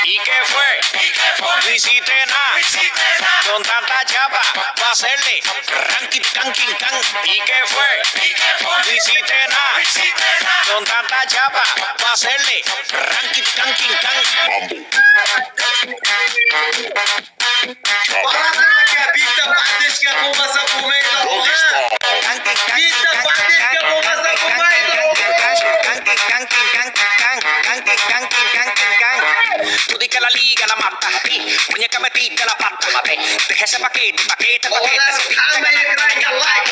¿Y qué fue? No hiciste nada. Con tanta chapa, va a hacerle ranking, tanking, tan. ¿Y qué fue? No hiciste nada. Con tanta chapa, va a hacerle ranking, tanking, tan. Bitta bandishga bo'lmasa bo'lmaydi. Bitta bandishga bo'lmasa bo'lmaydi. Tú di que la liga la mata, muñeca metiste la pata, mate. Deja ese paquete. Hamma ekranga like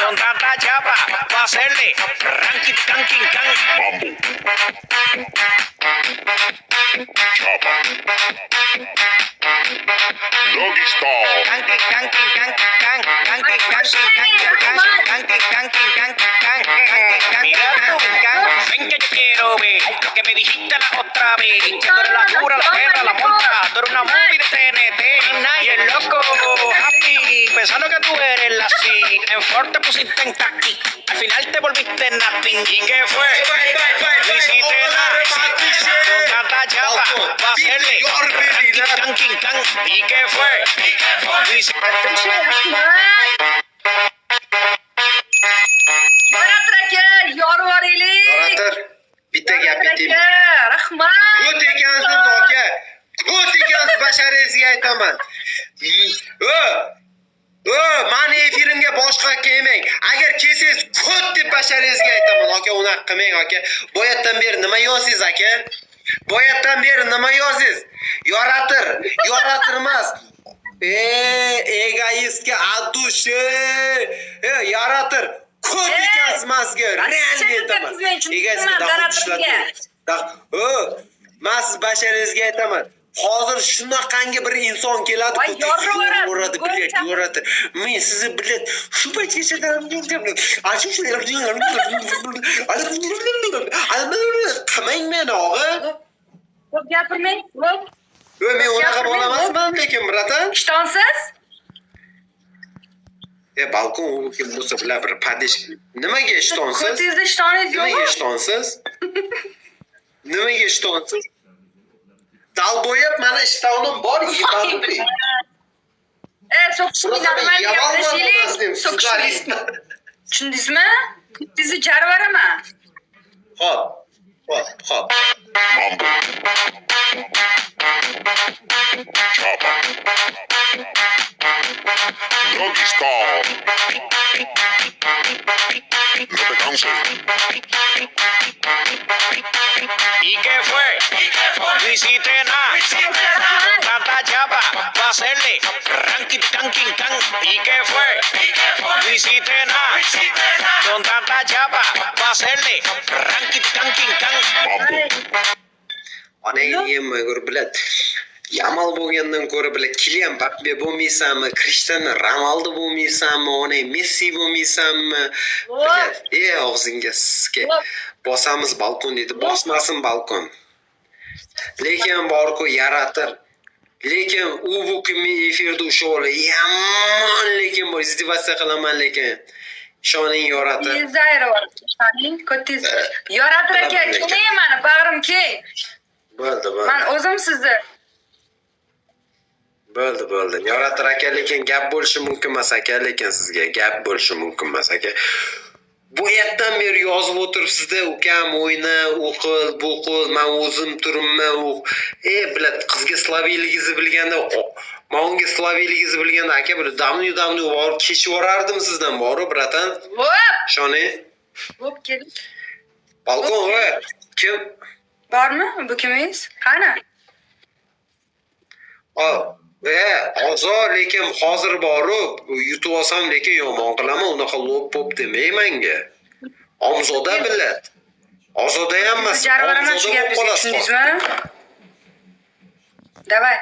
con tanta chapa va a hacerle ranking, tanking, can. Doggy style. Ven que yo quiero ver lo que me dijiste la otra vez. Que tú eres la cura, la perra, la montra. Tú eres una movie de TNT. Y el loco happy, pensando que tú eres la sí. En Ford te pusiste en taqui. Al final te volviste en nothing. ¿Y qué fue? No hiciste nada. Con tanta chapa va a hacerle tanking, can. ¿Y qué fue? No hiciste bitta gap aytaymi? Rahmat. Ko't ekansiz aka. Ko't ekansiz basharangizga aytaman. Mani efirimga boshqa kelmang. Agar kelsangiz ko't deb basharangizga aytaman aka, unaqa qilmang aka. Boyatdan beri nima yozyapsiz aka? Boyatdan beri nima yozyapsiz? Yoratir emas. Egoistga addushi. Yaratir. Ko't ekansiz masga. Real aytaman. Egoistga men siz basharangizga aytaman. Hozir shunaqangi bir inson keladi, yo'radi. Men sizni bilet shu paytgachadan qilmang meni og'a. Ko'p gapirmang. Men unaqa bo'lamasman lekin bratan. Ishtonsiz? Balkon kim bo'lsa bilan bir padish. Nimaga ishtonsiz? Ko'tingizda ishtoningiz yo'qmi? Nimaga ishtonsiz? Nimaga ishtonsiz? Dalboyab mana ishtonim bor, yeyman-ku. So'qishning normal gaplashiling. So'qishning. Tushundingizmi? Bizni jarvaraman. Xo'p. Doggy style. ¿Y qué fue? No hiciste nada. Con tanta chapa va a hacerle ranking, tanking, can. ¿Y qué fue? No hiciste nada. Con tanta chapa va a hacerle ranking, tanking, can. Onang yemma ko'r biladi. Yamal bo'lgandan ko'ra biladi. Kylian Mbappe bo'lmaysanmi? Cristiano Ronaldo bo'lmaysanmi? Onang Messi bo'lmaysanmi? Biladi. Og'zingga sizga bosamiz balkon dedi. Bosmasin balkon. Lekin bor-ku yaratir. Lekin u bu kunni efirda usho'la. Yomon lekin bor izdivatsiya qilaman lekin. Ishoning yoratir. Zaira bor. Ishoning ko'tingiz. Yoratir aka, keling meni bag'rim keng. Bo'ldi. Men o'zim sizni. Bo'ldi. Yoratir aka, lekin gap bo'lishi mumkin emas aka, lekin sizga gap bo'lishi mumkin emas aka. Bu yerdan beri yozib o'tiribsiz-da, ukam o'yna, o'qil, bu qil, men o'zim turibman, bilad, qizga slaviyligingizni bilganda, men unga slaviyligingizni bilganda aka, bir damni borib kechib yuborardim sizdan, boru bratan. Shoni. Bo'p keling. Balkon kim? Bormi? Bu kimingiz? Qani? Ozor lekin hozir borib yutib olsam lekin yomon qilaman, unaqa lop-pop demang menga. Omzoda bilad. Ozoda ham emas. Jarvaraman shu gapingizni tushundingizmi? Davay.